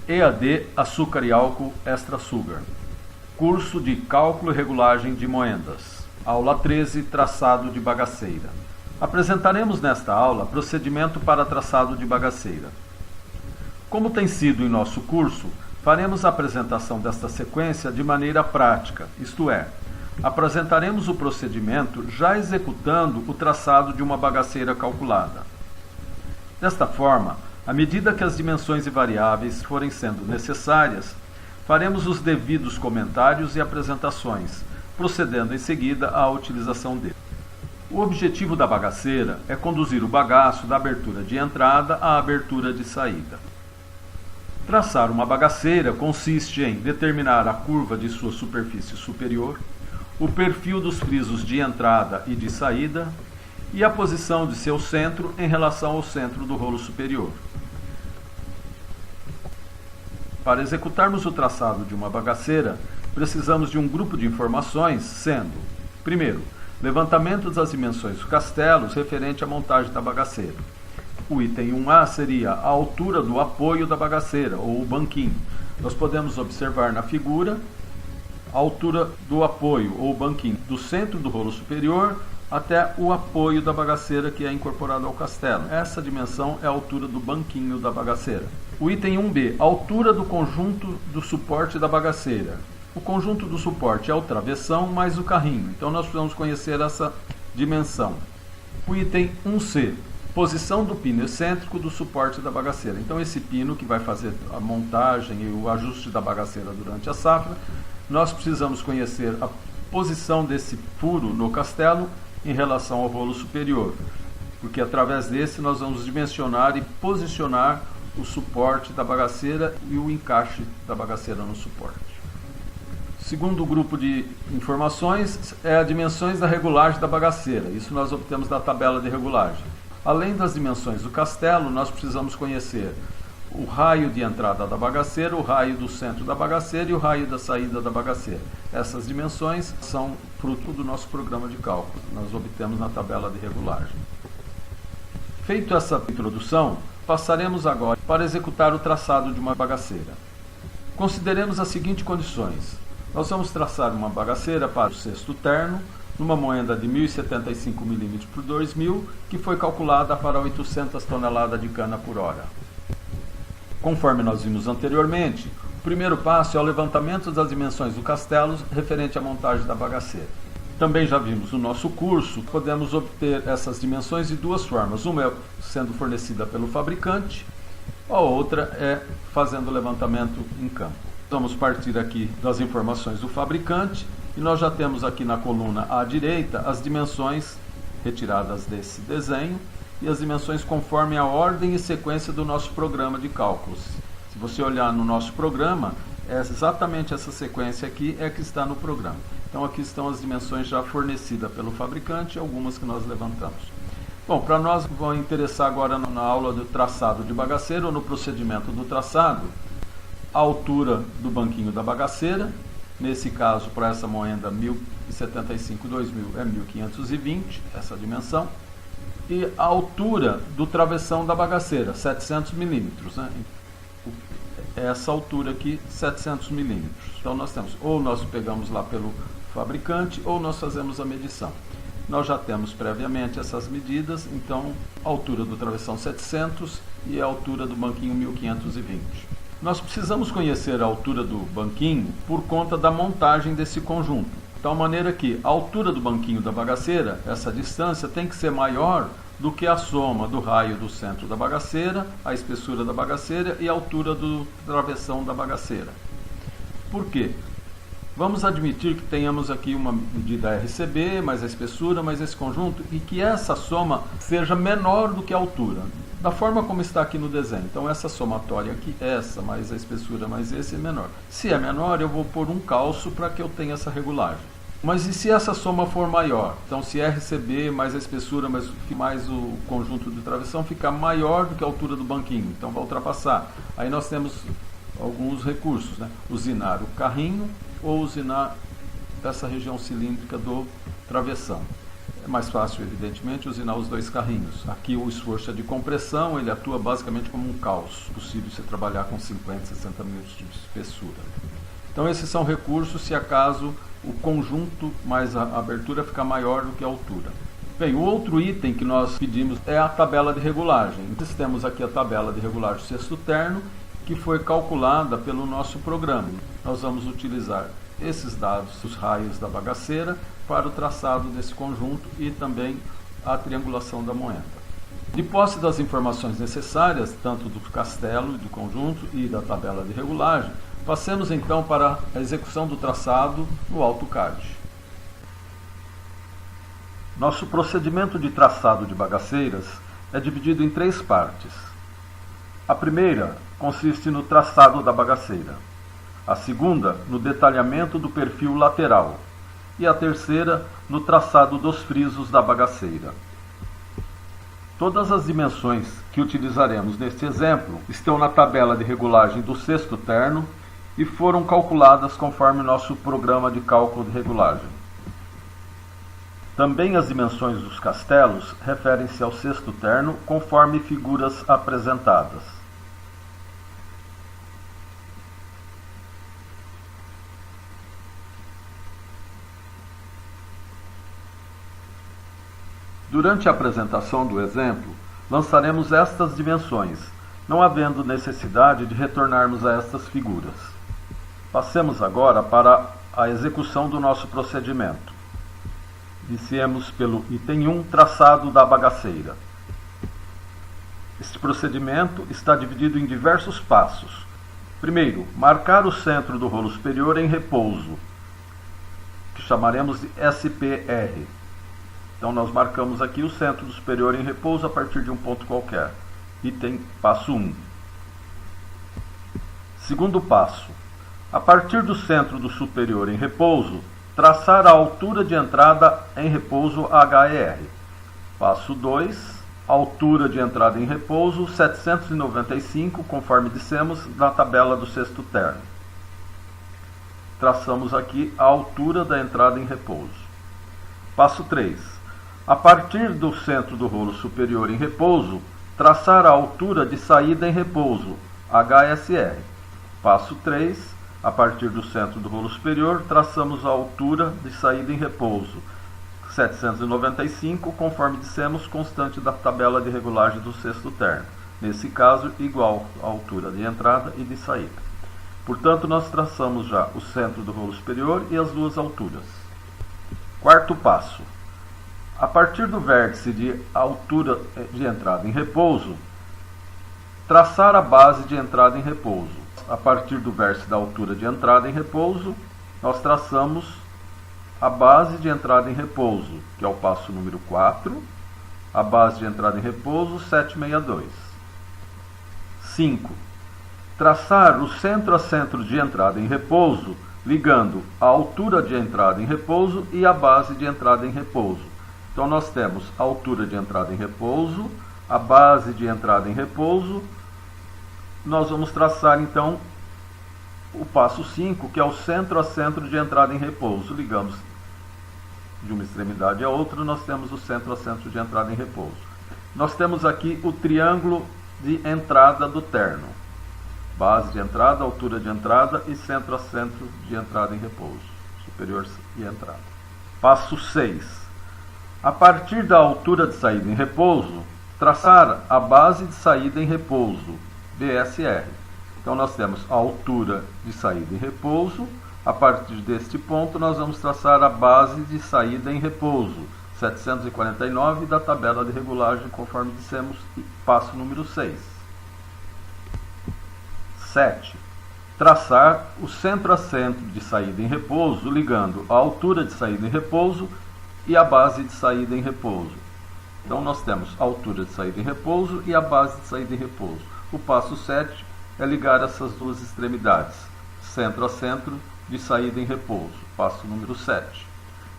EAD Açúcar e Álcool Extra Sugar. Curso de Cálculo e Regulagem de Moendas. Aula 13, Traçado de Bagaceira. Apresentaremos nesta aula procedimento para traçado de bagaceira. Como tem sido em nosso curso, faremos a apresentação desta sequência de maneira prática, isto é, apresentaremos o procedimento já executando o traçado de uma bagaceira calculada. Desta forma, à medida que as dimensões e variáveis forem sendo necessárias, faremos os devidos comentários e apresentações, procedendo em seguida à utilização dele. O objetivo da bagaceira é conduzir o bagaço da abertura de entrada à abertura de saída. Traçar uma bagaceira consiste em determinar a curva de sua superfície superior, o perfil dos frisos de entrada e de saída e a posição de seu centro em relação ao centro do rolo superior. Para executarmos o traçado de uma bagaceira, precisamos de um grupo de informações, sendo, primeiro, levantamento das dimensões dos castelos referente à montagem da bagaceira. O item 1A seria a altura do apoio da bagaceira, ou o banquinho. Nós podemos observar na figura a altura do apoio, ou banquinho, do centro do rolo superior até o apoio da bagaceira que é incorporado ao castelo. Essa dimensão é a altura do banquinho da bagaceira. O item 1B, altura do conjunto do suporte da bagaceira. O conjunto do suporte é o travessão mais o carrinho, então nós precisamos conhecer essa dimensão. O item 1C, posição do pino excêntrico do suporte da bagaceira. Então esse pino que vai fazer a montagem e o ajuste da bagaceira durante a safra, nós precisamos conhecer a posição desse furo no castelo em relação ao rolo superior, porque através desse nós vamos dimensionar e posicionar o suporte da bagaceira e o encaixe da bagaceira no suporte. Segundo grupo de informações é as dimensões da regulagem da bagaceira. Isso nós obtemos da tabela de regulagem. Além das dimensões do castelo, nós precisamos conhecer o raio de entrada da bagaceira, o raio do centro da bagaceira e o raio da saída da bagaceira. Essas dimensões são fruto do nosso programa de cálculo. Nós obtemos na tabela de regulagem. Feito essa introdução, passaremos agora para executar o traçado de uma bagaceira. Consideremos as seguintes condições. Nós vamos traçar uma bagaceira para o sexto terno, numa moenda de 1.075 mm por 2.000, que foi calculada para 800 toneladas de cana por hora. Conforme nós vimos anteriormente, o primeiro passo é o levantamento das dimensões do castelo referente à montagem da bagaceira. Também já vimos no nosso curso, podemos obter essas dimensões de duas formas. Uma é sendo fornecida pelo fabricante, a outra é fazendo o levantamento em campo. Vamos partir aqui das informações do fabricante e nós já temos aqui na coluna à direita as dimensões retiradas desse desenho e as dimensões conforme a ordem e sequência do nosso programa de cálculos. Se você olhar no nosso programa, é exatamente essa sequência aqui é que está no programa. Então aqui estão as dimensões já fornecidas pelo fabricante e algumas que nós levantamos. Bom, para nós vamos interessar agora na aula do traçado de bagaceira ou no procedimento do traçado, a altura do banquinho da bagaceira, nesse caso para essa moenda 1075/2000 é 1520, essa dimensão, e a altura do travessão da bagaceira, 700 milímetros, né? Essa altura aqui, 700 milímetros. Então nós temos, ou nós pegamos lá pelo fabricante, ou nós fazemos a medição. Nós já temos previamente essas medidas, então a altura do travessão 700 e a altura do banquinho 1520. Nós precisamos conhecer a altura do banquinho por conta da montagem desse conjunto. De tal maneira que a altura do banquinho da bagaceira, essa distância, tem que ser maior do que a soma do raio do centro da bagaceira, a espessura da bagaceira e a altura do travessão da bagaceira. Por quê? Vamos admitir que tenhamos aqui uma medida RCB, mais a espessura, mais esse conjunto, e que essa soma seja menor do que a altura, da forma como está aqui no desenho. Então essa somatória aqui, essa, mais a espessura, mais esse é menor. Se é menor, eu vou pôr um calço para que eu tenha essa regulagem. Mas e se essa soma for maior? Então se RCB mais a espessura mais o conjunto de travessão ficar maior do que a altura do banquinho, então vai ultrapassar. Aí nós temos alguns recursos, né? Usinar o carrinho ou usinar essa região cilíndrica do travessão. É mais fácil, evidentemente, usinar os dois carrinhos. Aqui o esforço é de compressão, ele atua basicamente como um calço. É possível você trabalhar com 50, 60 milímetros de espessura. Então esses são recursos se acaso o conjunto mais a abertura ficar maior do que a altura. Bem, o outro item que nós pedimos é a tabela de regulagem. Nós temos aqui a tabela de regulagem do cesto terno, que foi calculada pelo nosso programa. Nós vamos utilizar esses dados, os raios da bagaceira, para o traçado desse conjunto e também a triangulação da moenda. De posse das informações necessárias, tanto do castelo, do conjunto e da tabela de regulagem, passemos então para a execução do traçado no AutoCAD. Nosso procedimento de traçado de bagaceiras é dividido em 3 partes. A primeira consiste no traçado da bagaceira, a segunda no detalhamento do perfil lateral e a terceira no traçado dos frisos da bagaceira. Todas as dimensões que utilizaremos neste exemplo estão na tabela de regulagem do cesto terno e foram calculadas conforme nosso programa de cálculo de regulagem. Também as dimensões dos castelos referem-se ao cesto terno conforme figuras apresentadas. Durante a apresentação do exemplo, lançaremos estas dimensões, não havendo necessidade de retornarmos a estas figuras. Passemos agora para a execução do nosso procedimento. Iniciemos pelo item 1, traçado da bagaceira. Este procedimento está dividido em diversos passos. Primeiro, marcar o centro do rolo superior em repouso, que chamaremos de SPR. Então nós marcamos aqui o centro do superior em repouso a partir de um ponto qualquer. Item passo 1. Segundo passo, a partir do centro do superior em repouso, traçar a altura de entrada em repouso HER. Passo 2, altura de entrada em repouso 795, conforme dissemos na tabela do cesto terno. Traçamos aqui a altura da entrada em repouso. Passo 3. A partir do centro do rolo superior em repouso, traçar a altura de saída em repouso, HSR. Passo 3. A partir do centro do rolo superior, traçamos a altura de saída em repouso, 795, conforme dissemos, constante da tabela de regulagem do cesto terno. Nesse caso, igual à altura de entrada e de saída. Portanto, nós traçamos já o centro do rolo superior e as duas alturas. Quarto passo. A partir do vértice de altura de entrada em repouso, traçar a base de entrada em repouso. A partir do vértice da altura de entrada em repouso, nós traçamos a base de entrada em repouso, que é o passo número 4, a base de entrada em repouso 762. 5. Traçar o centro a centro de entrada em repouso, ligando a altura de entrada em repouso e a base de entrada em repouso. Então nós temos a altura de entrada em repouso, a base de entrada em repouso. Nós vamos traçar então o passo 5, que é o centro a centro de entrada em repouso. Ligamos de uma extremidade à outra, nós temos o centro a centro de entrada em repouso. Nós temos aqui o triângulo de entrada do terno. Base de entrada, altura de entrada e centro a centro de entrada em repouso. Superior e entrada. Passo 6. A partir da altura de saída em repouso, traçar a base de saída em repouso, BSR. Então nós temos a altura de saída em repouso. A partir deste ponto nós vamos traçar a base de saída em repouso, 749 da tabela de regulagem, conforme dissemos, passo número 6. 7. Traçar o centro a centro de saída em repouso, ligando a altura de saída em repouso e a base de saída em repouso. Então nós temos a altura de saída em repouso e a base de saída em repouso. O passo 7 é ligar essas duas extremidades, centro a centro de saída em repouso, passo número 7.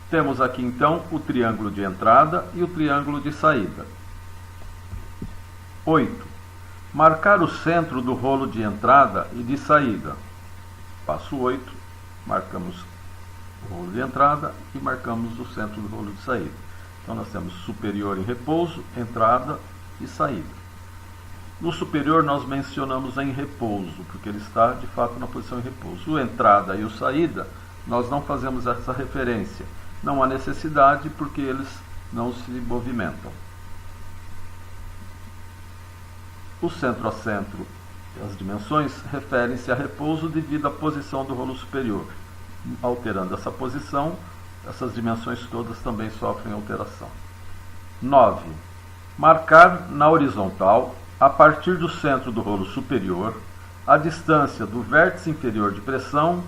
Temos aqui então o triângulo de entrada e o triângulo de saída. 8. Marcar o centro do rolo de entrada e de saída. Passo 8, marcamos o rolo de entrada e marcamos o centro do rolo de saída. Então nós temos superior em repouso, entrada e saída. No superior nós mencionamos em repouso, porque ele está de fato na posição em repouso. O entrada e o saída, nós não fazemos essa referência. Não há necessidade porque eles não se movimentam. O centro a centro, as dimensões, referem-se a repouso devido à posição do rolo superior. Alterando essa posição, essas dimensões todas também sofrem alteração. 9. Marcar na horizontal, a partir do centro do rolo superior, a distância do vértice inferior de pressão,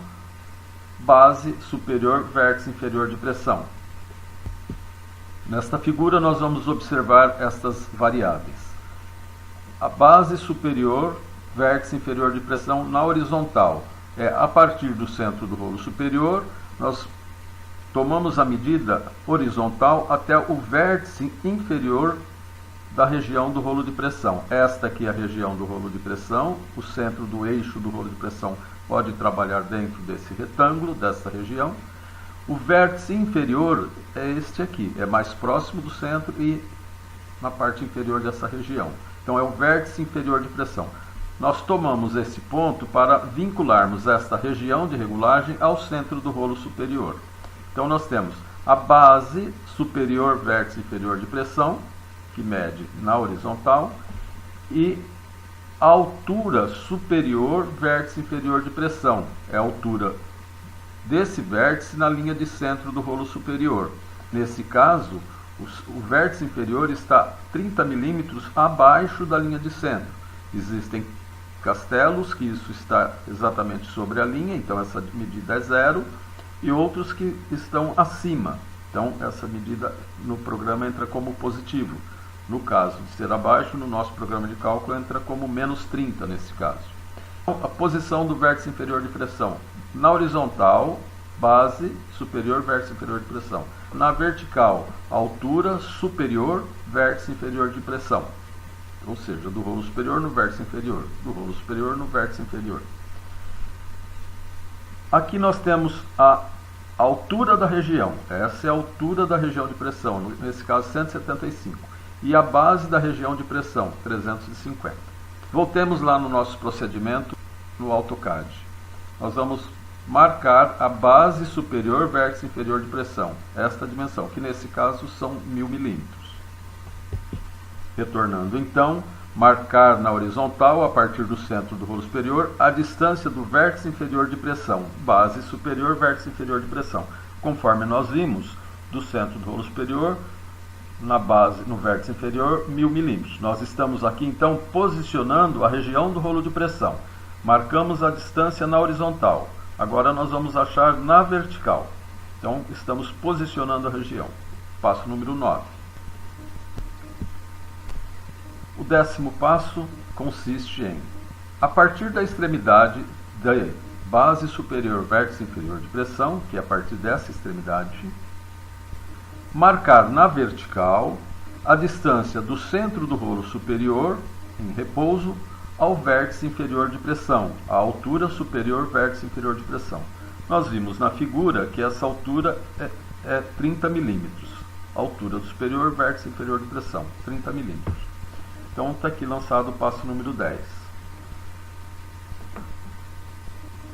base superior, vértice inferior de pressão. Nesta figura nós vamos observar estas variáveis. A base superior, vértice inferior de pressão na horizontal. A partir do centro do rolo superior, nós tomamos a medida horizontal até o vértice inferior da região do rolo de pressão. Esta aqui é a região do rolo de pressão, o centro do eixo do rolo de pressão pode trabalhar dentro desse retângulo, dessa região. O vértice inferior é este aqui, é mais próximo do centro e na parte inferior dessa região. Então é o vértice inferior de pressão. Nós tomamos esse ponto para vincularmos esta região de regulagem ao centro do rolo superior. Então nós temos a base superior, vértice inferior de pressão, que mede na horizontal, e a altura superior, vértice inferior de pressão. É a altura desse vértice na linha de centro do rolo superior. Nesse caso, o vértice inferior está 30 milímetros abaixo da linha de centro. Existem castelos que isso está exatamente sobre a linha, então essa medida é 0, e outros que estão acima. Então essa medida no programa entra como positivo. No caso de ser abaixo, no nosso programa de cálculo entra como menos 30 nesse caso. Então, a posição do vértice inferior de pressão. Na horizontal, base superior, vértice inferior de pressão. Na vertical, altura superior, vértice inferior de pressão. Ou seja, do rolo superior no vértice inferior, do rolo superior no vértice inferior. Aqui nós temos a altura da região. Essa é a altura da região de pressão, nesse caso 175. E a base da região de pressão, 350. Voltemos lá no nosso procedimento no AutoCAD. Nós vamos marcar a base superior, vértice inferior de pressão, esta dimensão, que nesse caso são 1000 milímetros. Retornando então, marcar na horizontal, a partir do centro do rolo superior, a distância do vértice inferior de pressão, base superior, vértice inferior de pressão. Conforme nós vimos, do centro do rolo superior, na base, no vértice inferior, 1000 milímetros. Nós estamos aqui então posicionando a região do rolo de pressão. Marcamos a distância na horizontal. Agora nós vamos achar na vertical. Então estamos posicionando a região. Passo número 9. O 10º passo consiste em, a partir da extremidade da base superior, vértice inferior de pressão, que é a partir dessa extremidade, marcar na vertical a distância do centro do rolo superior, em repouso, ao vértice inferior de pressão, a altura superior, vértice inferior de pressão. Nós vimos na figura que essa altura é 30 milímetros. Altura do superior, vértice inferior de pressão, 30 milímetros. Então está aqui lançado o passo número 10.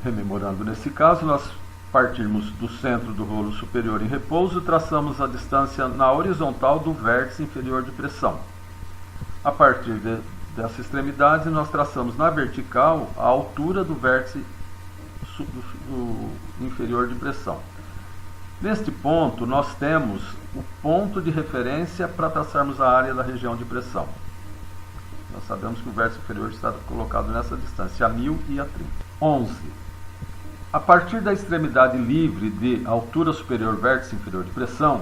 Rememorando nesse caso, nós partirmos do centro do rolo superior em repouso e traçamos a distância na horizontal do vértice inferior de pressão. A partir dessa extremidade, nós traçamos na vertical a altura do vértice inferior de pressão. Neste ponto, nós temos o ponto de referência para traçarmos a área da região de pressão. Nós sabemos que o vértice inferior está colocado nessa distância, a 1000 e a 30. 11. A partir da extremidade livre de altura superior, vértice inferior de pressão,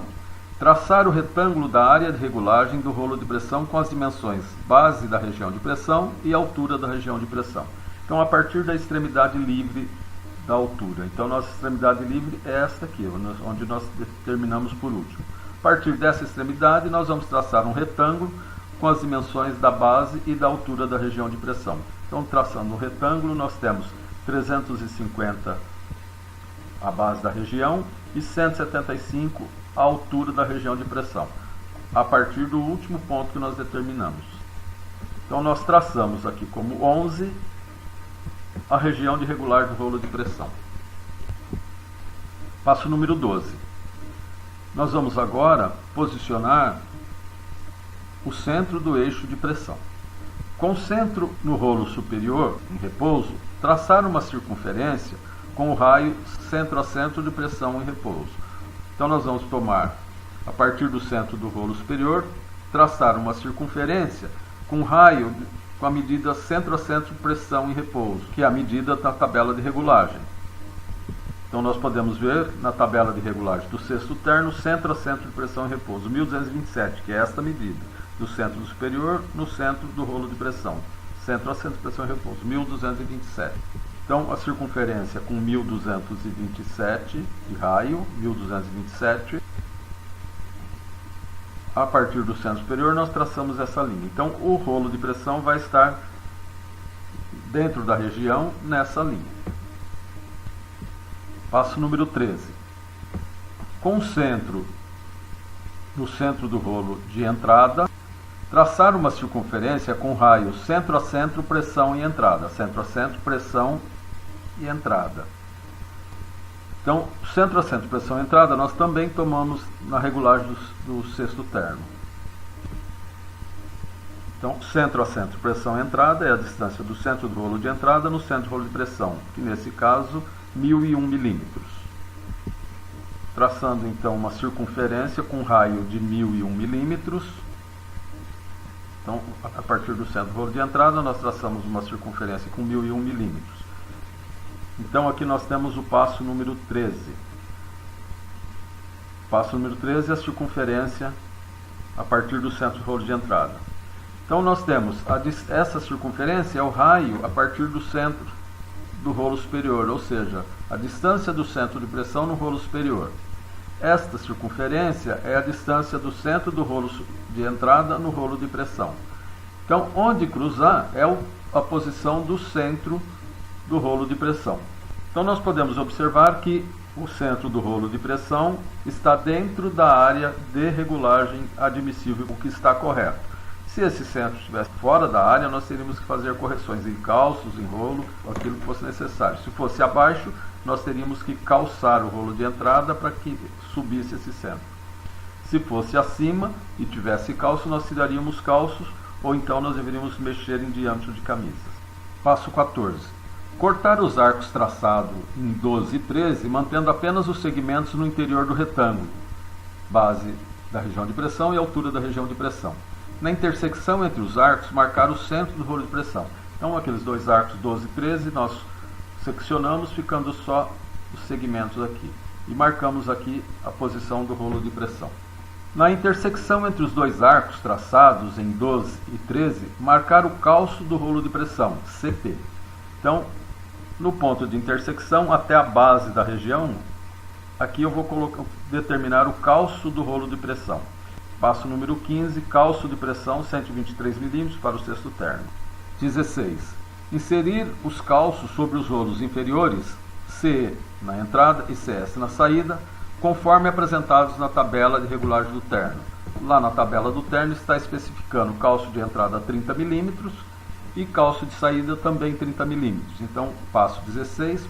traçar o retângulo da área de regulagem do rolo de pressão com as dimensões base da região de pressão e altura da região de pressão. Então, a partir da extremidade livre da altura. Então, nossa extremidade livre é esta aqui, onde nós terminamos por último. A partir dessa extremidade, nós vamos traçar um retângulo com as dimensões da base e da altura da região de pressão. Então, traçando um retângulo, nós temos 350 a base da região e 175 a altura da região de pressão. a partir do último ponto que nós determinamos. Então nós traçamos aqui como 11 a região de regulagem do rolo de pressão. Passo número 12. Nós vamos agora posicionar o centro do eixo de pressão. Com o centro no rolo superior, em repouso, traçar uma circunferência com o raio centro a centro de pressão em repouso. Então nós vamos tomar, a partir do centro do rolo superior, traçar uma circunferência com raio com a medida centro a centro de pressão em repouso, que é a medida da tabela de regulagem. Então nós podemos ver na tabela de regulagem do sexto terno, centro a centro de pressão em repouso, 1227, que é esta medida, do centro do superior no centro do rolo de pressão, centro a centro de pressão em repouso, 1227. Então a circunferência com 1227 de raio, 1227, a partir do centro superior nós traçamos essa linha. Então o rolo de pressão vai estar dentro da região nessa linha. Passo número 13. Com o centro no centro do rolo de entrada, traçar uma circunferência com raio centro a centro, pressão e entrada. Centro a centro, pressão e entrada. Então, centro a centro, pressão e entrada, nós também tomamos na regulagem do sexto terno. Então, centro a centro, pressão e entrada é a distância do centro do rolo de entrada no centro do rolo de pressão, que nesse caso, 1001 milímetros. Traçando então uma circunferência com raio de 1001 milímetros. Então, a partir do centro do rolo de entrada, nós traçamos uma circunferência com 1001 milímetros. Então, aqui nós temos o passo número 13. Passo número 13 é a circunferência a partir do centro do rolo de entrada. Então, nós temos essa circunferência é o raio a partir do centro do rolo superior, ou seja, a distância do centro de pressão no rolo superior. Esta circunferência é a distância do centro do rolo de entrada no rolo de pressão. Então, onde cruzar é a posição do centro do rolo de pressão. Então, nós podemos observar que o centro do rolo de pressão está dentro da área de regulagem admissível, o que está correto. Se esse centro estivesse fora da área, nós teríamos que fazer correções em calços, em rolo, aquilo que fosse necessário. Se fosse abaixo, nós teríamos que calçar o rolo de entrada para que subisse esse centro. Se fosse acima e tivesse calço, nós tiraríamos calços, ou então nós deveríamos mexer em diâmetro de camisas. Passo 14. Cortar os arcos traçados em 12 e 13, mantendo apenas os segmentos no interior do retângulo, base da região de pressão e altura da região de pressão. Na intersecção entre os arcos, marcar o centro do rolo de pressão. Então, aqueles dois arcos 12 e 13, nós seccionamos, ficando só os segmentos aqui. E marcamos aqui a posição do rolo de pressão. Na intersecção entre os dois arcos traçados em 12 e 13, marcar o calço do rolo de pressão, CP. Então, no ponto de intersecção até a base da região, aqui eu vou determinar o calço do rolo de pressão. Passo número 15, calço de pressão 123 mm para o sexto terno. 16. Inserir os calços sobre os rolos inferiores, CE na entrada e CS na saída, conforme apresentados na tabela de regulagem do terno. Lá na tabela do terno está especificando calço de entrada 30 mm e calço de saída também 30 mm. Então, passo 16,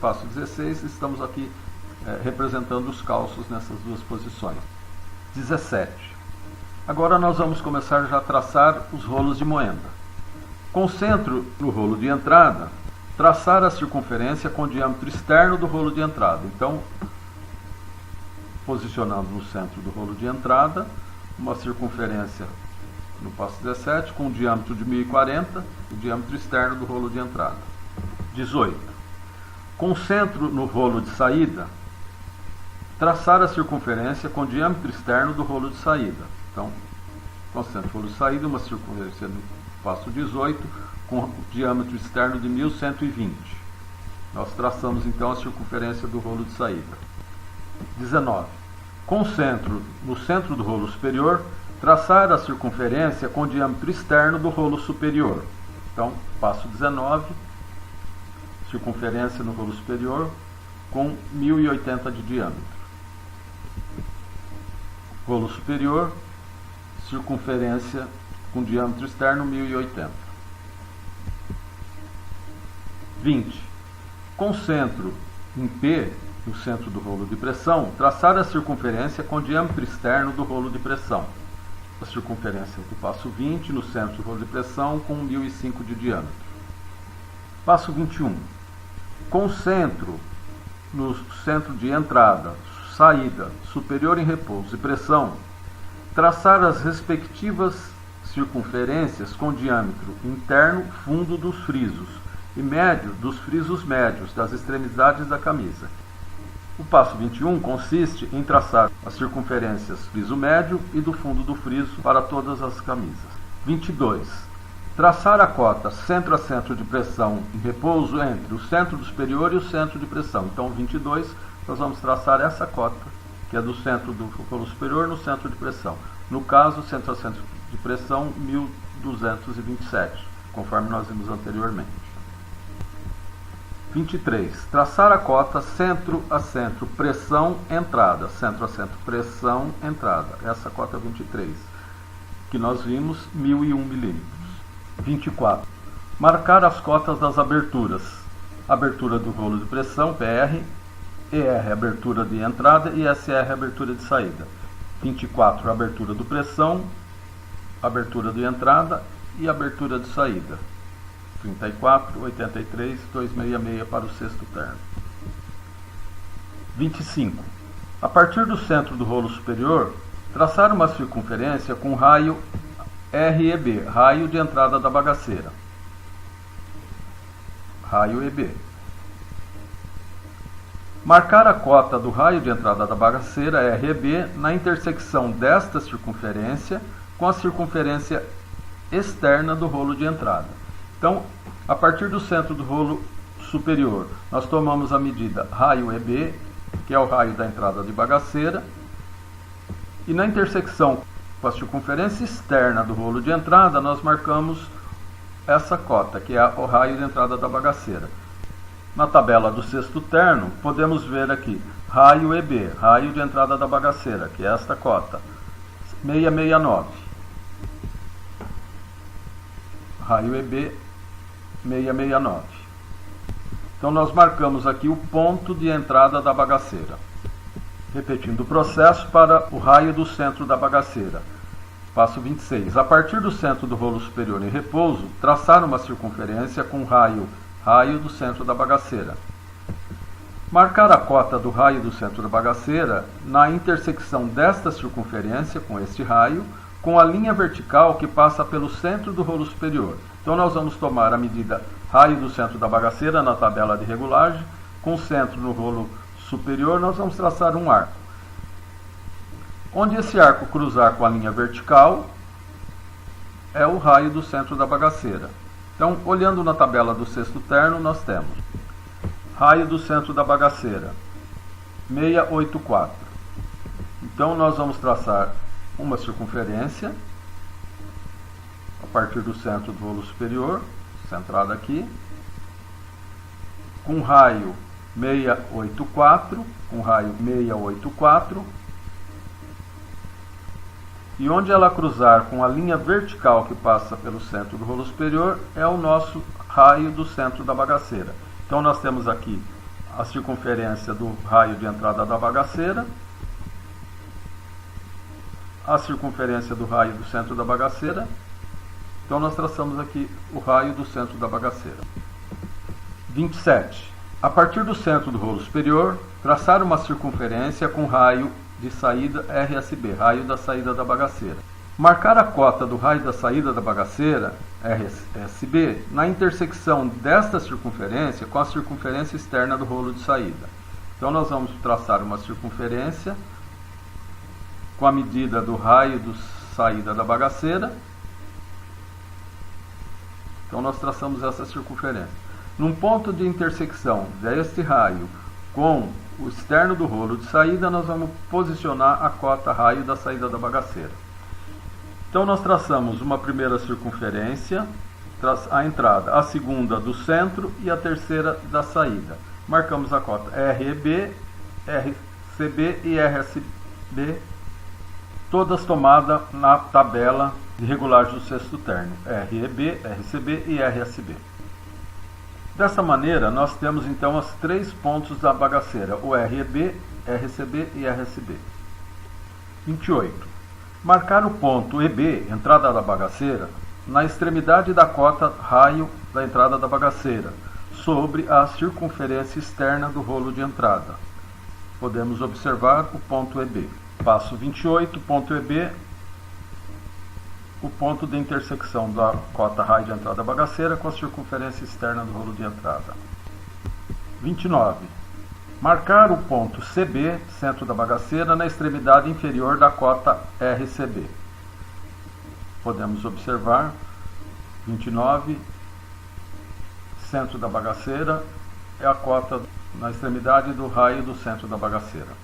estamos aqui representando os calços nessas duas posições. 17. Agora nós vamos começar já a traçar os rolos de moenda. Com o centro no rolo de entrada, traçar a circunferência com o diâmetro externo do rolo de entrada. Então, posicionando no centro do rolo de entrada, uma circunferência no passo 17 com o diâmetro de 1040, o diâmetro externo do rolo de entrada. 18. Com o centro no rolo de saída, traçar a circunferência com o diâmetro externo do rolo de saída. Então, com o centro do rolo de saída, uma circunferência no passo 18 com o diâmetro externo de 1120. Nós traçamos então a circunferência do rolo de saída. 19. Com o centro no centro do rolo superior, traçar a circunferência com o diâmetro externo do rolo superior. Então, passo 19, circunferência no rolo superior com 1080 de diâmetro. Rolo superior, circunferência com diâmetro externo 1080. 20. Com centro em P, no centro do rolo de pressão, traçar a circunferência com diâmetro externo do rolo de pressão. A circunferência do passo 20 no centro do rolo de pressão com 1005 de diâmetro. Passo 21. Com centro no centro de entrada, saída, superior em repouso e pressão, traçar as respectivas circunferências com diâmetro interno fundo dos frisos e médio dos frisos médios das extremidades da camisa. O passo 21 consiste em traçar as circunferências friso médio e do fundo do friso para todas as camisas. 22. Traçar a cota centro a centro de pressão em repouso entre o centro superior e o centro de pressão. Então, 22, nós vamos traçar essa cota, que é do centro do rolo superior no centro de pressão. No caso, centro a centro de pressão, 1227, conforme nós vimos anteriormente. 23. Traçar a cota centro a centro, pressão, entrada. Centro a centro, pressão, entrada. Essa cota 23, que nós vimos, 1001 milímetros. 24. Marcar as cotas das aberturas. Abertura do rolo de pressão, PR, ER, abertura de entrada e SR, abertura de saída. 24. Abertura do pressão, abertura de entrada e abertura de saída. 34, 83, 266 para o sexto terno. 25. A partir do centro do rolo superior, traçar uma circunferência com raio REB, raio de entrada da bagaceira. Raio EB. Marcar a cota do raio de entrada da bagaceira REB na intersecção desta circunferência com a circunferência externa do rolo de entrada. Então, a partir do centro do rolo superior, nós tomamos a medida raio EB, que é o raio da entrada de bagaceira, e na intersecção com a circunferência externa do rolo de entrada, nós marcamos essa cota, que é o raio de entrada da bagaceira. Na tabela do sexto terno, podemos ver aqui, raio EB, raio de entrada da bagaceira, que é esta cota, 669. Raio EB, 669. Então, nós marcamos aqui o ponto de entrada da bagaceira. Repetindo o processo para o raio do centro da bagaceira. Passo 26. A partir do centro do rolo superior em repouso, traçar uma circunferência com raio do centro da bagaceira. Marcar a cota do raio do centro da bagaceira na intersecção desta circunferência com este raio, com a linha vertical que passa pelo centro do rolo superior. Então, nós vamos tomar a medida raio do centro da bagaceira na tabela de regulagem, com o centro no rolo superior, nós vamos traçar um arco. Onde esse arco cruzar com a linha vertical, é o raio do centro da bagaceira. Então, olhando na tabela do sexto terno, nós temos raio do centro da bagaceira, 684. Então, nós vamos traçar uma circunferência a partir do centro do rolo superior, centrada aqui, com raio 684, e onde ela cruzar com a linha vertical que passa pelo centro do rolo superior é o nosso raio do centro da bagaceira. Então, nós temos aqui a circunferência do raio de entrada da bagaceira, a circunferência do raio do centro da bagaceira. Então, nós traçamos aqui o raio do centro da bagaceira. 27. A partir do centro do rolo superior, traçar uma circunferência com raio de saída RSB, raio da saída da bagaceira. Marcar a cota do raio da saída da bagaceira, RSB, na intersecção desta circunferência com a circunferência externa do rolo de saída. Então, nós vamos traçar uma circunferência com a medida do raio de saída da bagaceira. Então, nós traçamos essa circunferência. Num ponto de intersecção deste raio com o externo do rolo de saída, nós vamos posicionar a cota raio da saída da bagaceira. Então, nós traçamos uma primeira circunferência, a entrada, a segunda do centro e a terceira da saída. Marcamos a cota REB, RCB e RSB, todas tomadas na tabela de regulagem do sexto termo, REB, RCB e RSB. Dessa maneira, nós temos então os 3 pontos da bagaceira, o REB, RCB e RSB. 28. Marcar o ponto EB, entrada da bagaceira, na extremidade da cota raio da entrada da bagaceira, sobre a circunferência externa do rolo de entrada. Podemos observar o ponto EB. Passo 28, ponto EB, o ponto de intersecção da cota raio de entrada da bagaceira com a circunferência externa do rolo de entrada. 29. Marcar o ponto CB, centro da bagaceira, na extremidade inferior da cota RCB. Podemos observar 29, centro da bagaceira, é a cota na extremidade do raio do centro da bagaceira.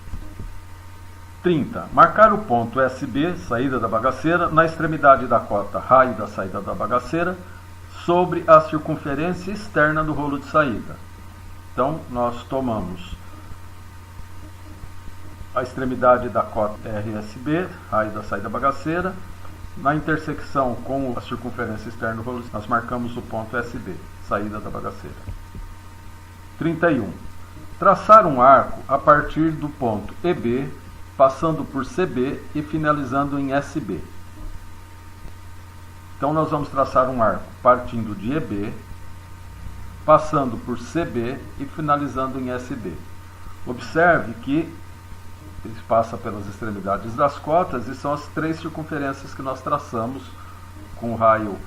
30. Marcar o ponto SB, saída da bagaceira, na extremidade da cota raio da saída da bagaceira, sobre a circunferência externa do rolo de saída. Então, nós tomamos a extremidade da cota RSB, raio da saída da bagaceira, na intersecção com a circunferência externa do rolo, nós marcamos o ponto SB, saída da bagaceira. 31. Traçar um arco a partir do ponto EB, passando por CB e finalizando em SB. Então nós vamos traçar um arco partindo de EB, passando por CB e finalizando em SB. Observe que ele passa pelas extremidades das cotas e são as 3 circunferências que nós traçamos com o raio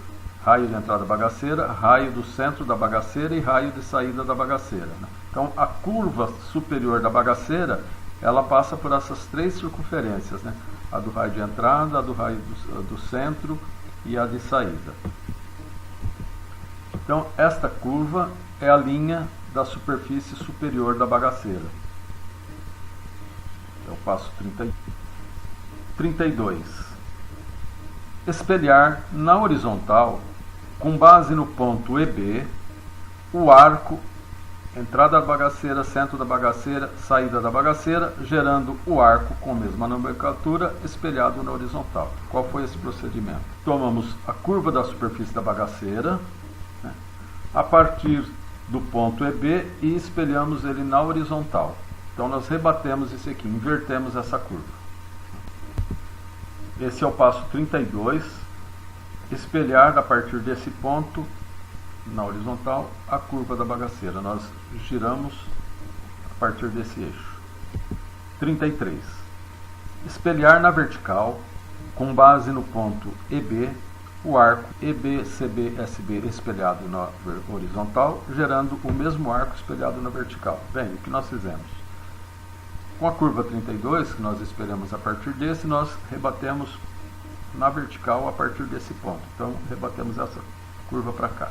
de entrada da bagaceira, raio do centro da bagaceira e raio de saída da bagaceira. Então a curva superior da bagaceira, ela passa por essas 3 circunferências, né? A do raio de entrada, a do raio do centro e a de saída. Então esta curva é a linha da superfície superior da bagaceira. Eu passo 32. Espelhar na horizontal, com base no ponto EB, o arco, entrada da bagaceira, centro da bagaceira, saída da bagaceira, gerando o arco com a mesma nomenclatura espelhado na horizontal. Qual foi esse procedimento? Tomamos a curva da superfície da bagaceira, né, a partir do ponto EB e espelhamos ele na horizontal. Então nós rebatemos isso aqui, invertemos essa curva. Esse é o passo 32, espelhar a partir desse ponto, na horizontal, a curva da bagaceira. Nós giramos a partir desse eixo. 33. Espelhar na vertical, com base no ponto EB, o arco EB, CB, SB espelhado na horizontal, gerando o mesmo arco espelhado na vertical. Bem, o que nós fizemos? Com a curva 32, que nós espelhamos a partir desse, nós rebatemos na vertical a partir desse ponto. Então, rebatemos essa curva para cá.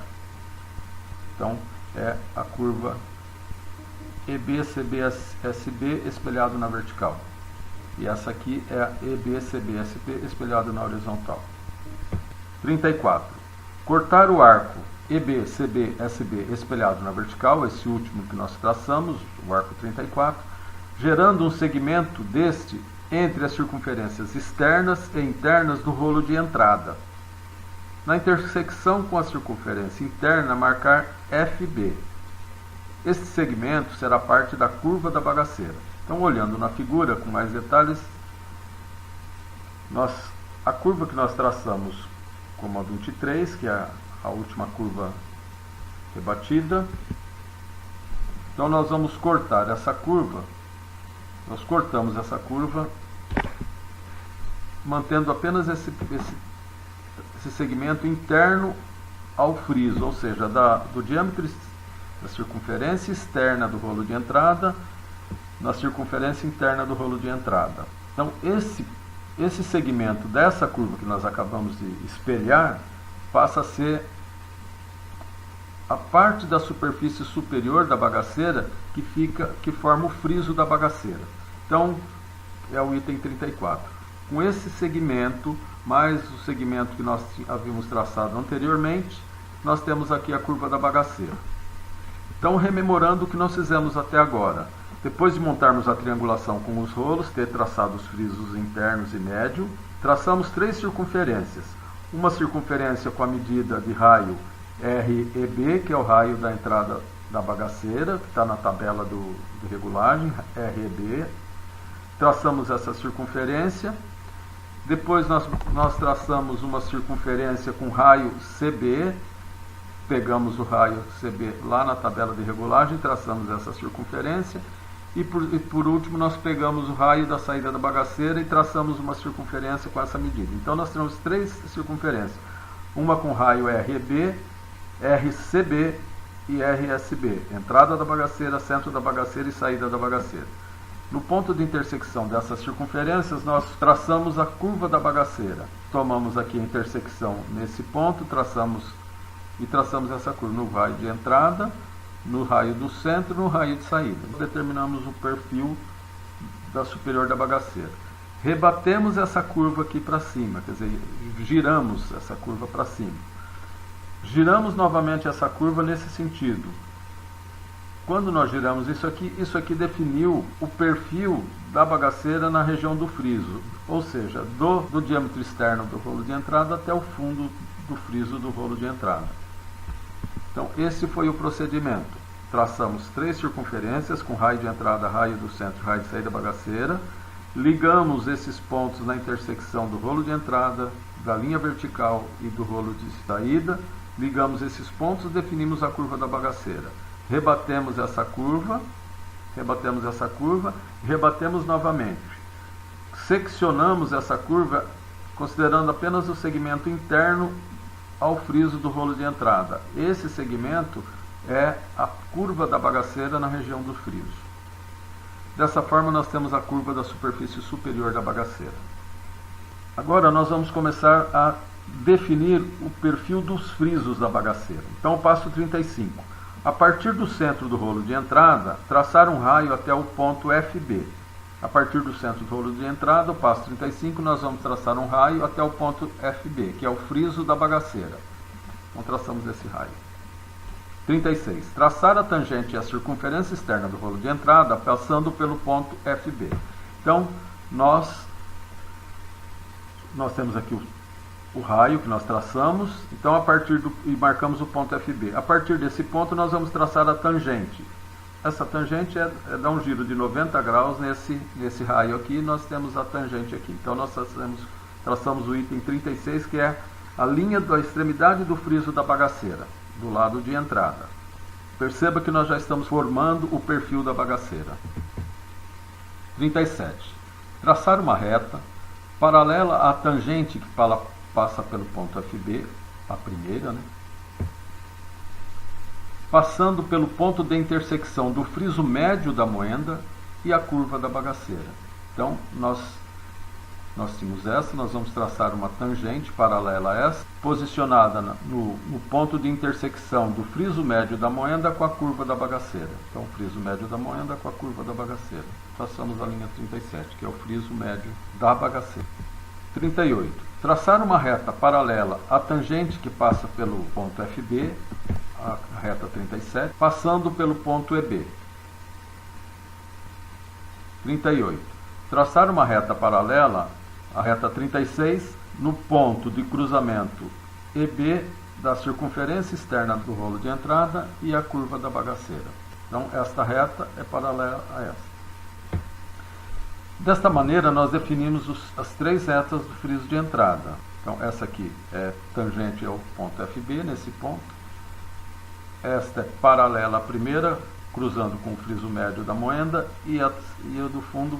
Então, é a curva EB, CB, SB espelhado na vertical. E essa aqui é a EB, CB, SB espelhado na horizontal. 34. Cortar o arco EB, CB, SB espelhado na vertical, esse último que nós traçamos, o arco 34, gerando um segmento deste entre as circunferências externas e internas do rolo de entrada. Na intersecção com a circunferência interna, marcar FB. Este segmento será parte da curva da bagaceira. Então, olhando na figura com mais detalhes, a curva que nós traçamos como a 23, que é a última curva rebatida. Então, nós vamos cortar essa curva. Nós cortamos essa curva, mantendo apenas esse segmento interno ao friso, ou seja, do diâmetro da circunferência externa do rolo de entrada na circunferência interna do rolo de entrada. Então, esse segmento dessa curva que nós acabamos de espelhar passa a ser a parte da superfície superior da bagaceira que forma o friso da bagaceira. Então, é o item 34. Com esse segmento, mais o segmento que nós havíamos traçado anteriormente, nós temos aqui a curva da bagaceira. Então, rememorando o que nós fizemos até agora, Depois de montarmos a triangulação com os rolos, ter traçado os frisos internos e médio, traçamos 3 circunferências. Uma circunferência com a medida de raio REB, que é o raio da entrada da bagaceira, que está na tabela de regulagem, REB. Traçamos essa circunferência. Depois nós traçamos uma circunferência com raio CB. Pegamos o raio CB lá na tabela de regulagem, traçamos essa circunferência. E por último, nós pegamos o raio da saída da bagaceira e traçamos uma circunferência com essa medida. Então, nós temos 3 circunferências. Uma com raio RB, RCB e RSB. Entrada da bagaceira, centro da bagaceira e saída da bagaceira. No ponto de intersecção dessas circunferências, nós traçamos a curva da bagaceira. Tomamos aqui a intersecção nesse ponto, traçamos essa curva no raio de entrada, no raio do centro e no raio de saída. Determinamos o perfil da superior da bagaceira. Rebatemos essa curva aqui para cima, quer dizer, giramos essa curva para cima. Giramos novamente essa curva nesse sentido. Quando nós giramos isso aqui definiu o perfil da bagaceira na região do friso, ou seja, do diâmetro externo do rolo de entrada até o fundo do friso do rolo de entrada. Então, esse foi o procedimento. Traçamos 3 circunferências com raio de entrada, raio do centro, raio de saída da bagaceira. Ligamos esses pontos na intersecção do rolo de entrada, da linha vertical e do rolo de saída. Ligamos esses pontos, definimos a curva da bagaceira. Rebatemos essa curva, rebatemos novamente. Seccionamos essa curva, considerando apenas o segmento interno ao friso do rolo de entrada. Esse segmento é a curva da bagaceira na região do friso. Dessa forma, nós temos a curva da superfície superior da bagaceira. Agora, nós vamos começar a definir o perfil dos frisos da bagaceira. Então, passo 35. A partir do centro do rolo de entrada, traçar um raio até o ponto FB. A partir do centro do rolo de entrada, o passo 35, nós vamos traçar um raio até o ponto FB, que é o friso da bagaceira. Então, traçamos esse raio. 36. Traçar a tangente e a circunferência externa do rolo de entrada, passando pelo ponto FB. Então, nós temos aqui o raio que nós traçamos, então e marcamos o ponto FB. A partir desse ponto, nós vamos traçar a tangente. Essa tangente dá um giro de 90 graus nesse raio aqui, e nós temos a tangente aqui. Então, nós traçamos o item 36, que é a linha da extremidade do friso da bagaceira, do lado de entrada. Perceba que nós já estamos formando o perfil da bagaceira. 37. Traçar uma reta paralela à tangente que passa pelo ponto FB, a primeira, passando pelo ponto de intersecção do friso médio da moenda e a curva da bagaceira. Então, nós temos essa, nós vamos traçar uma tangente paralela a essa, posicionada no ponto de intersecção do friso médio da moenda com a curva da bagaceira. Então, friso médio da moenda com a curva da bagaceira. Traçamos a linha 37, que é o friso médio da bagaceira. 38. Traçar uma reta paralela à tangente que passa pelo ponto FB, a reta 37, passando pelo ponto EB. 38. Traçar uma reta paralela à reta 36 no ponto de cruzamento EB da circunferência externa do rolo de entrada e a curva da bagaceira. Então, esta reta é paralela a essa. Desta maneira, nós definimos as 3 retas do friso de entrada. Então, essa aqui é tangente ao ponto FB, nesse ponto. Esta é paralela à primeira, cruzando com o friso médio da moenda, e a do fundo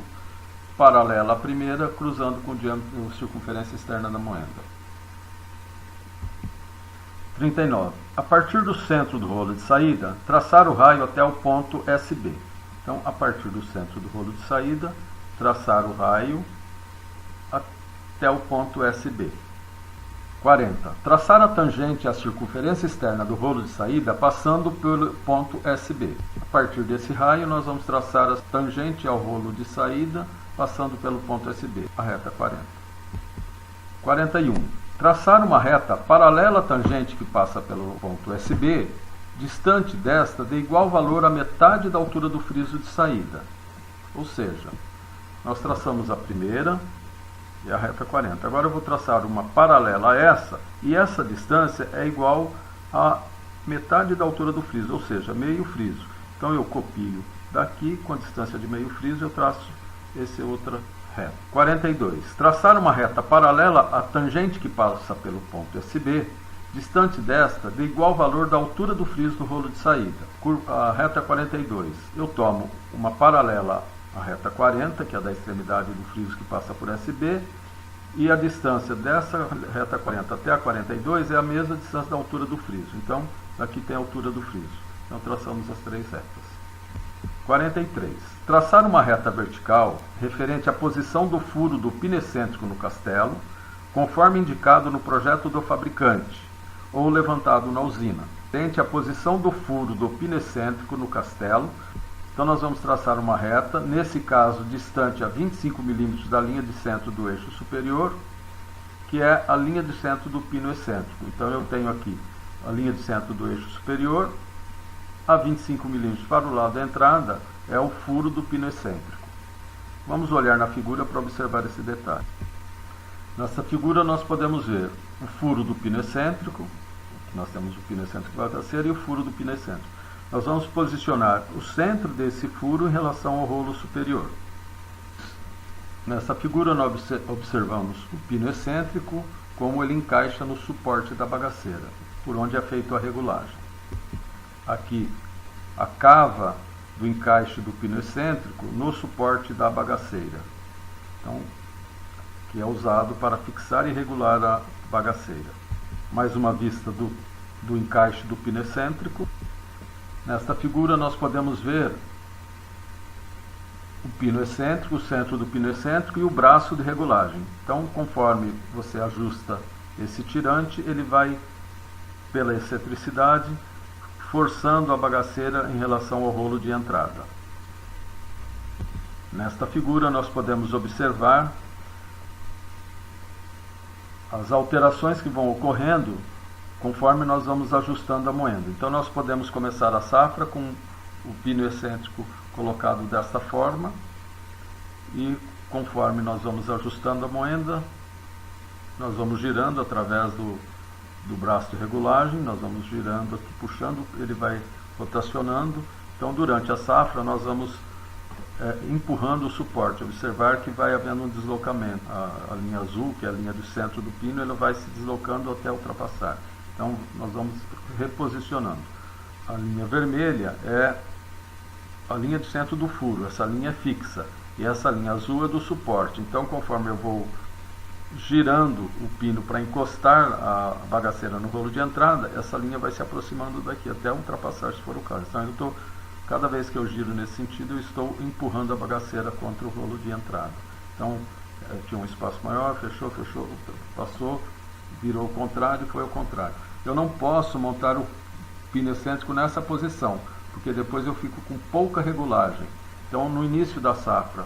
paralela à primeira, cruzando com a circunferência externa da moenda. 39. A partir do centro do rolo de saída, traçar o raio até o ponto SB. Então, a partir do centro do rolo de saída, traçar o raio até o ponto SB. 40. Traçar a tangente à circunferência externa do rolo de saída, passando pelo ponto SB. A partir desse raio, nós vamos traçar a tangente ao rolo de saída, passando pelo ponto SB, a reta 40. 41. Traçar uma reta paralela à tangente que passa pelo ponto SB, distante desta dê igual valor à metade da altura do friso de saída. Ou seja, nós traçamos a primeira e a reta 40. Agora eu vou traçar uma paralela a essa, e essa distância é igual a metade da altura do friso, ou seja, meio friso. Então eu copio daqui, com a distância de meio friso, eu traço essa outra reta. 42. Traçar uma reta paralela à tangente que passa pelo ponto SB, distante desta, de igual valor da altura do friso do rolo de saída. A reta 42. Eu tomo uma paralela à reta 40, que é da extremidade do friso que passa por SB, e a distância dessa reta 40 até a 42 é a mesma distância da altura do friso. Então, aqui tem a altura do friso. Então, traçamos as três retas. 43. Traçar uma reta vertical referente à posição do furo do pino excêntrico no castelo, conforme indicado no projeto do fabricante, ou levantado na usina. Referente à posição do furo do pino excêntrico no castelo, então nós vamos traçar uma reta, nesse caso distante a 25 mm da linha de centro do eixo superior, que é a linha de centro do pino excêntrico. Então eu tenho aqui a linha de centro do eixo superior, a 25 mm para o lado da entrada é o furo do pino excêntrico. Vamos olhar na figura para observar esse detalhe. Nessa figura nós podemos ver o furo do pino excêntrico, nós temos o pino excêntrico bagaceira e o furo do pino excêntrico. Nós vamos posicionar o centro desse furo em relação ao rolo superior. Nessa figura nós observamos o pino excêntrico, como ele encaixa no suporte da bagaceira, por onde é feita a regulagem. Aqui, a cava do encaixe do pino excêntrico no suporte da bagaceira, então, que é usado para fixar e regular a bagaceira. Mais uma vista do encaixe do pino excêntrico. Nesta figura nós podemos ver o pino excêntrico, o centro do pino excêntrico e o braço de regulagem. Então, conforme você ajusta esse tirante, ele vai, pela excentricidade, forçando a bagaceira em relação ao rolo de entrada. Nesta figura nós podemos observar as alterações que vão ocorrendo conforme nós vamos ajustando a moenda. Então nós podemos começar a safra com o pino excêntrico colocado desta forma, e conforme nós vamos ajustando a moenda, nós vamos girando através do braço de regulagem, nós vamos girando aqui, puxando, ele vai rotacionando. Então durante a safra nós vamos empurrando o suporte. Observar que vai havendo um deslocamento. A linha azul, que é a linha do centro do pino, ela vai se deslocando até ultrapassar. Então nós vamos reposicionando. A linha vermelha é a linha de centro do furo, essa linha é fixa, e essa linha azul é do suporte. Então conforme eu vou girando o pino para encostar a bagaceira no rolo de entrada, essa linha vai se aproximando daqui até ultrapassar, se for o caso. Então cada vez que eu giro nesse sentido, eu estou empurrando a bagaceira contra o rolo de entrada. Então tinha um espaço maior, fechou, passou, virou o contrário, foi ao contrário. Eu não posso montar o pino excêntrico nessa posição, porque depois eu fico com pouca regulagem. Então no início da safra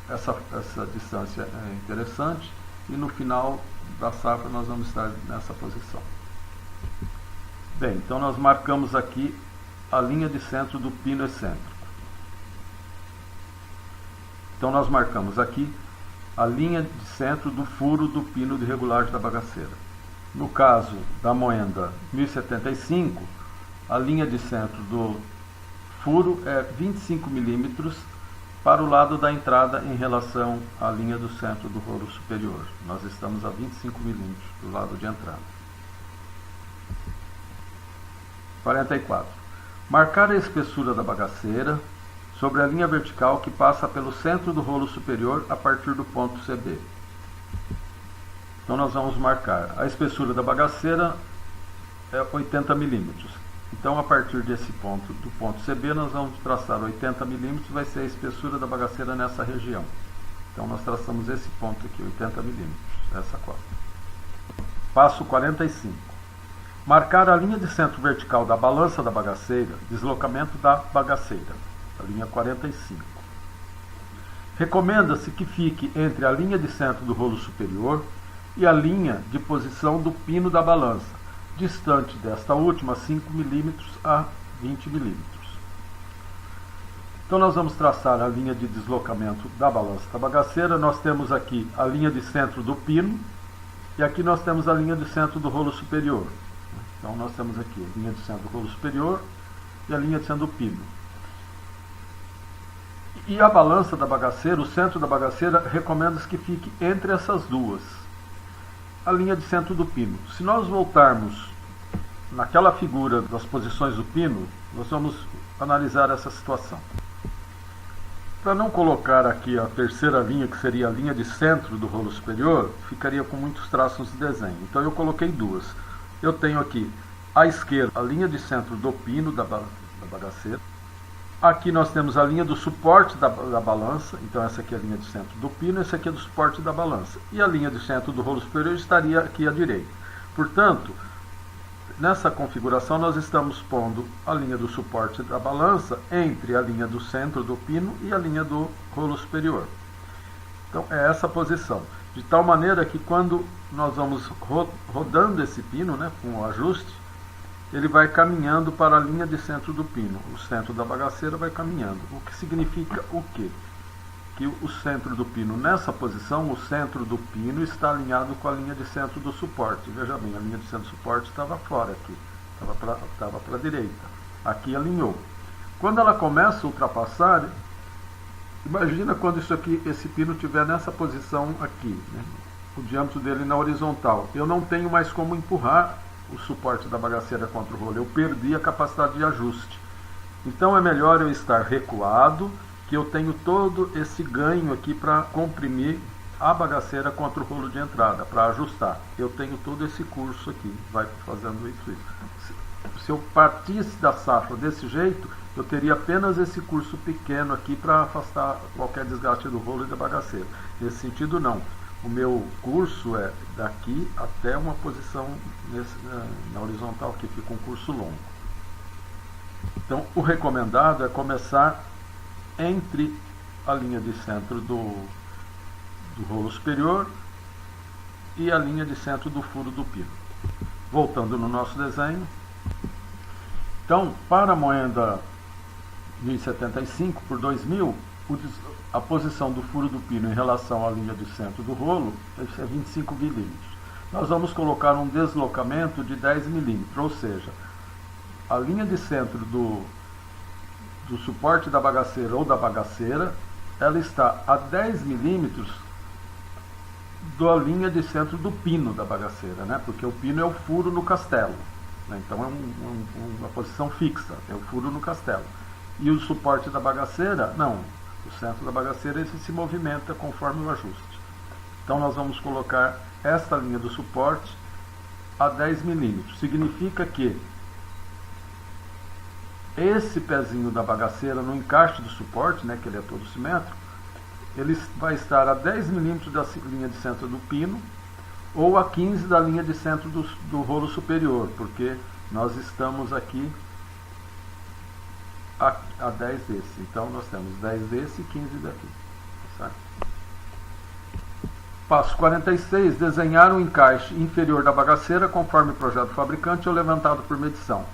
essa distância é interessante, e no final da safra nós vamos estar nessa posição. Bem, então nós marcamos aqui a linha de centro do pino excêntrico. Então nós marcamos aqui a linha de centro do furo do pino de regulagem da bagaceira. No caso da moenda 1075, a linha de centro do furo é 25 mm para o lado da entrada em relação à linha do centro do rolo superior. Nós estamos a 25 mm do lado de entrada. 44. Marcar a espessura da bagaceira sobre a linha vertical que passa pelo centro do rolo superior a partir do ponto CB. Então nós vamos marcar a espessura da bagaceira é 80 mm. Então a partir desse ponto, do ponto CB, nós vamos traçar 80 mm, vai ser a espessura da bagaceira nessa região. Então nós traçamos esse ponto aqui, 80 mm, essa costa. Passo 45. Marcar a linha de centro vertical da balança da bagaceira, deslocamento da bagaceira, a linha 45. Recomenda-se que fique entre a linha de centro do rolo superior e a linha de posição do pino da balança, distante desta última 5 milímetros a 20 milímetros. Então nós vamos traçar a linha de deslocamento da balança da bagaceira. Nós temos aqui a linha de centro do pino e aqui nós temos a linha de centro do rolo superior. Então nós temos aqui a linha de centro do rolo superior e a linha de centro do pino. E a balança da bagaceira, o centro da bagaceira, recomenda-se que fique entre essas duas. A linha de centro do pino. Se nós voltarmos naquela figura das posições do pino, nós vamos analisar essa situação. Para não colocar aqui a terceira linha, que seria a linha de centro do rolo superior, ficaria com muitos traços de desenho. Então eu coloquei duas. Eu tenho aqui à esquerda a linha de centro do pino da bagaceira. Aqui nós temos a linha do suporte da balança. Então essa aqui é a linha de centro do pino, essa aqui é do suporte da balança. E a linha de centro do rolo superior estaria aqui à direita. Portanto, nessa configuração nós estamos pondo a linha do suporte da balança entre a linha do centro do pino e a linha do rolo superior. Então é essa posição. De tal maneira que quando nós vamos rodando esse pino, né, com o ajuste, ele vai caminhando para a linha de centro do pino. O centro da bagaceira vai caminhando. O que significa o quê? Que o centro do pino, nessa posição, o centro do pino está alinhado com a linha de centro do suporte. Veja bem, a linha de centro do suporte estava fora aqui, estava para a direita. Aqui alinhou. Quando ela começa a ultrapassar, imagina quando esse pino estiver nessa posição aqui, né? O diâmetro dele na horizontal. Eu não tenho mais como empurrar o suporte da bagaceira contra o rolo. Eu perdi a capacidade de ajuste. Então é melhor eu estar recuado, que eu tenho todo esse ganho aqui para comprimir a bagaceira contra o rolo de entrada, para ajustar. Eu tenho todo esse curso aqui, vai fazendo isso. Se eu partisse da safra desse jeito, eu teria apenas esse curso pequeno aqui para afastar qualquer desgaste do rolo e da bagaceira. Nesse sentido, não. O meu curso é daqui até uma posição na horizontal, que fica um curso longo. Então, o recomendado é começar entre a linha de centro do rolo superior e a linha de centro do furo do pino. Voltando no nosso desenho. Então, para a moenda 1075 por 2000, a posição do furo do pino em relação à linha de centro do rolo é 25 milímetros. Nós vamos colocar um deslocamento de 10 milímetros, ou seja, a linha de centro do suporte da bagaceira ou da bagaceira, ela está a 10 milímetros da linha de centro do pino da bagaceira, né? Porque o pino é o furo no castelo, né? Então é uma posição fixa, é o furo no castelo. E o suporte da bagaceira, não, o centro da bagaceira ele se movimenta conforme o ajuste. Então nós vamos colocar esta linha do suporte a 10 milímetros. Significa que esse pezinho da bagaceira no encaixe do suporte, né, que ele é todo simétrico, ele vai estar a 10 milímetros da linha de centro do pino ou a 15 da linha de centro do rolo superior, porque nós estamos aqui a 10 desse. Então nós temos 10 desse e 15 daqui. Certo? Passo 46. Desenhar um encaixe inferior da bagaceira conforme o projeto do fabricante ou levantado por medição.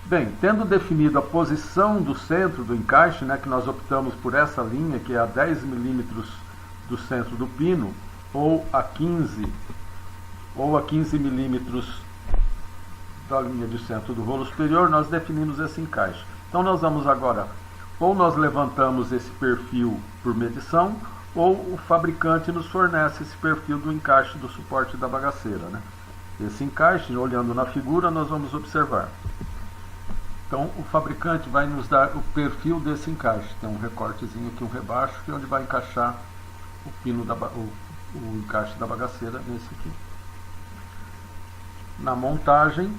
Bem, tendo definido a posição do centro do encaixe, né, que nós optamos por essa linha, que é a 10 milímetros do centro do pino, ou a 15 milímetros da linha de centro do rolo superior, nós definimos esse encaixe. Então nós vamos agora, ou nós levantamos esse perfil por medição, ou o fabricante nos fornece esse perfil do encaixe do suporte da bagaceira, né? Esse encaixe, olhando na figura, nós vamos observar. Então o fabricante vai nos dar o perfil desse encaixe. Tem um recortezinho aqui, um rebaixo, que é onde vai encaixar o pino o encaixe da bagaceira nesse aqui. Na montagem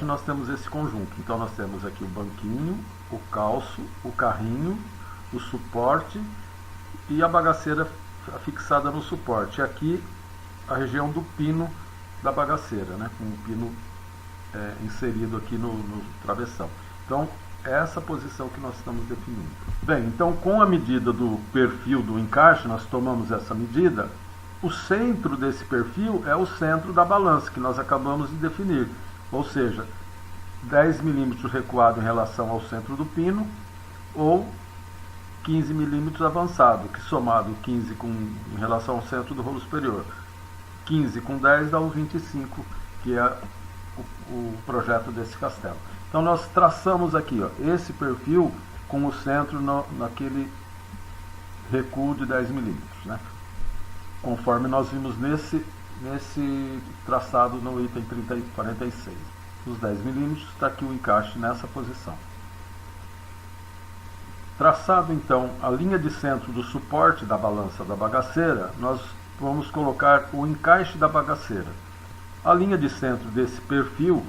nós temos esse conjunto. Então nós temos aqui o banquinho, o calço, o carrinho, o suporte e a bagaceira fixada no suporte. E aqui a região do pino da bagaceira, né, com o pino inserido aqui no travessão. Então, é essa posição que nós estamos definindo. Bem, então com a medida do perfil do encaixe, nós tomamos essa medida o centro desse perfil é o centro da balança, que nós acabamos de definir. Ou seja, 10 milímetros recuado em relação ao centro do pino, ou 15 milímetros avançado, que somado 15 em relação ao centro do rolo superior, 15 com 10 dá o 25, que é o projeto desse castelo. Então nós traçamos aqui, ó, esse perfil com o centro naquele recuo de 10 milímetros, né? Conforme nós vimos nesse traçado no item 46. Os 10 milímetros, está aqui o encaixe nessa posição. Traçado então a linha de centro do suporte da balança da bagaceira, nós vamos colocar o encaixe da bagaceira. A linha de centro desse perfil,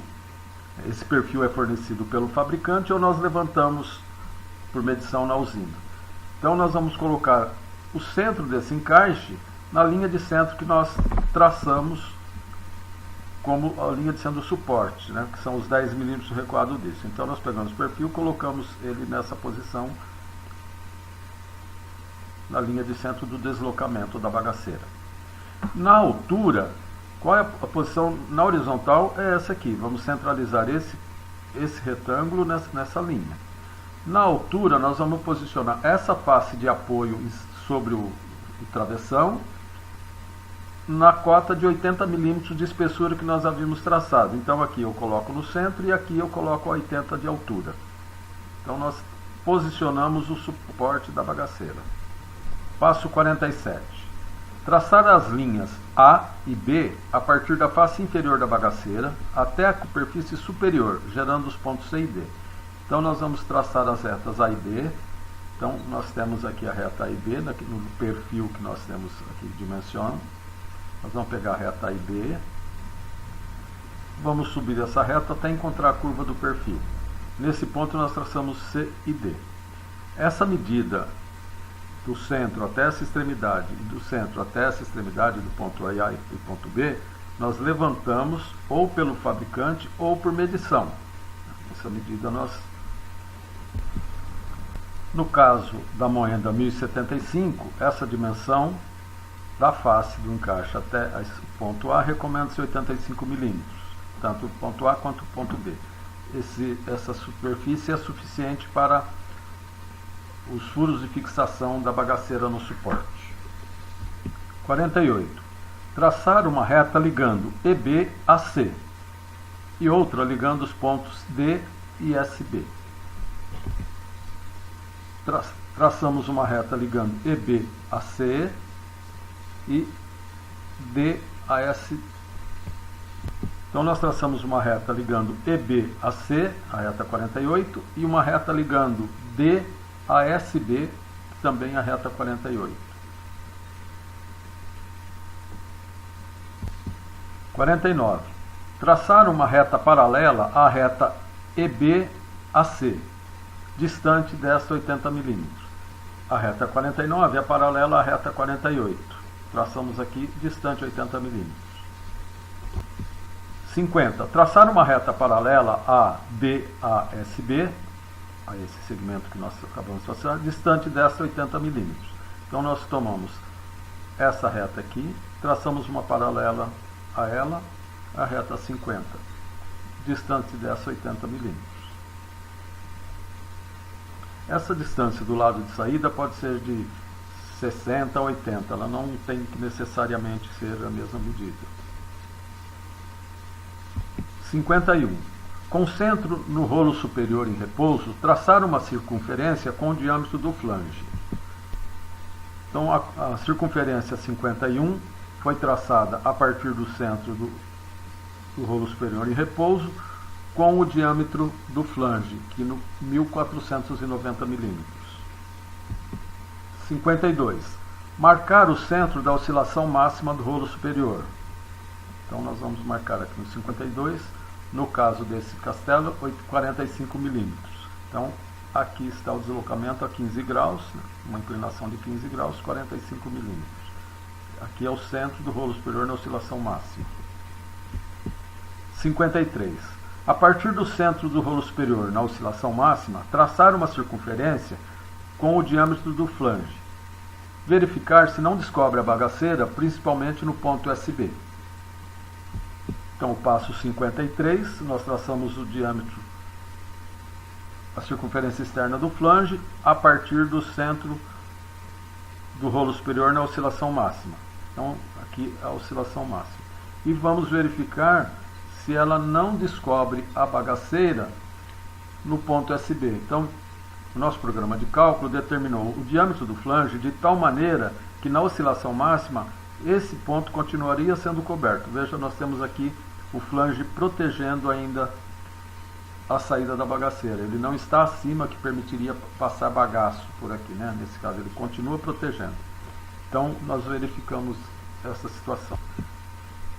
esse perfil é fornecido pelo fabricante ou nós levantamos por medição na usina. Então nós vamos colocar o centro desse encaixe na linha de centro que nós traçamos como a linha de centro do suporte, né, que são os 10 milímetros recuado disso. Então nós pegamos o perfil, colocamos ele nessa posição na linha de centro do deslocamento da bagaceira. Na altura, qual é a posição na horizontal? É essa aqui. Vamos centralizar esse retângulo nessa linha. Na altura, nós vamos posicionar essa face de apoio sobre o travessão na cota de 80 milímetros de espessura que nós havíamos traçado. Então aqui eu coloco no centro e aqui eu coloco 80 de altura. Então nós posicionamos o suporte da bagaceira. Passo 47. Traçar as linhas A e B a partir da face inferior da bagaceira até a superfície superior, gerando os pontos C e D. Então nós vamos traçar as retas A e B. Então nós temos aqui a reta A e B, no perfil que nós temos aqui dimensionado. Nós vamos pegar a reta A e B. Vamos subir essa reta até encontrar a curva do perfil. Nesse ponto nós traçamos C e D. Essa medida do centro até essa extremidade e do centro até essa extremidade do ponto A e ponto B, nós levantamos ou pelo fabricante ou por medição. Essa medida nós... No caso da moenda 1075, essa dimensão da face do encaixe até o ponto A recomenda-se 85 milímetros, tanto o ponto A quanto o ponto B. Essa superfície é suficiente para os furos de fixação da bagaceira no suporte. 48. Traçar uma reta ligando EB a C e outra ligando os pontos D e SB. Traçamos uma reta ligando EB a C e D a S. Então nós traçamos uma reta ligando EB a C, a reta 48, e uma reta ligando D a SB, também a reta 48. 49. Traçar uma reta paralela à reta EB a C, distante desta 80 milímetros. A reta 49 é paralela à reta 48. Traçamos aqui distante 80 milímetros. 50. Traçar uma reta paralela a DASB, a esse segmento que nós acabamos de traçar, distante desta 80 milímetros. Então nós tomamos essa reta aqui, traçamos uma paralela a ela, a reta 50, distante dessa 80 milímetros. Essa distância do lado de saída pode ser de 60 a 80, ela não tem que necessariamente ser a mesma medida. 51. Com o centro no rolo superior em repouso, traçar uma circunferência com o diâmetro do flange. Então a circunferência 51 foi traçada a partir do centro do rolo superior em repouso com o diâmetro do flange, que no 1490 milímetros. 52. Marcar o centro da oscilação máxima do rolo superior. Então nós vamos marcar aqui no 52, no caso desse castelo, 45 milímetros. Então aqui está o deslocamento a 15 graus, uma inclinação de 15 graus, 45 milímetros. Aqui é o centro do rolo superior na oscilação máxima. 53. A partir do centro do rolo superior na oscilação máxima, traçar uma circunferência com o diâmetro do flange. verificar se não descobre a bagaceira, principalmente no ponto SB. Então, o passo 53, nós traçamos o diâmetro, a circunferência externa do flange, a partir do centro do rolo superior na oscilação máxima. Então, aqui a oscilação máxima. E vamos verificar se ela não descobre a bagaceira no ponto SB. Então, o nosso programa de cálculo determinou o diâmetro do flange de tal maneira que na oscilação máxima esse ponto continuaria sendo coberto. Veja, nós temos aqui o flange protegendo ainda a saída da bagaceira. Ele não está acima, que permitiria passar bagaço por aqui, né? Nesse caso, ele continua protegendo. Então, nós verificamos essa situação.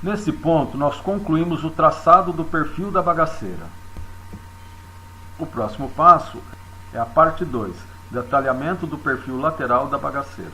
Nesse ponto, nós concluímos o traçado do perfil da bagaceira. O próximo passo é a parte 2, detalhamento do perfil lateral da bagaceira.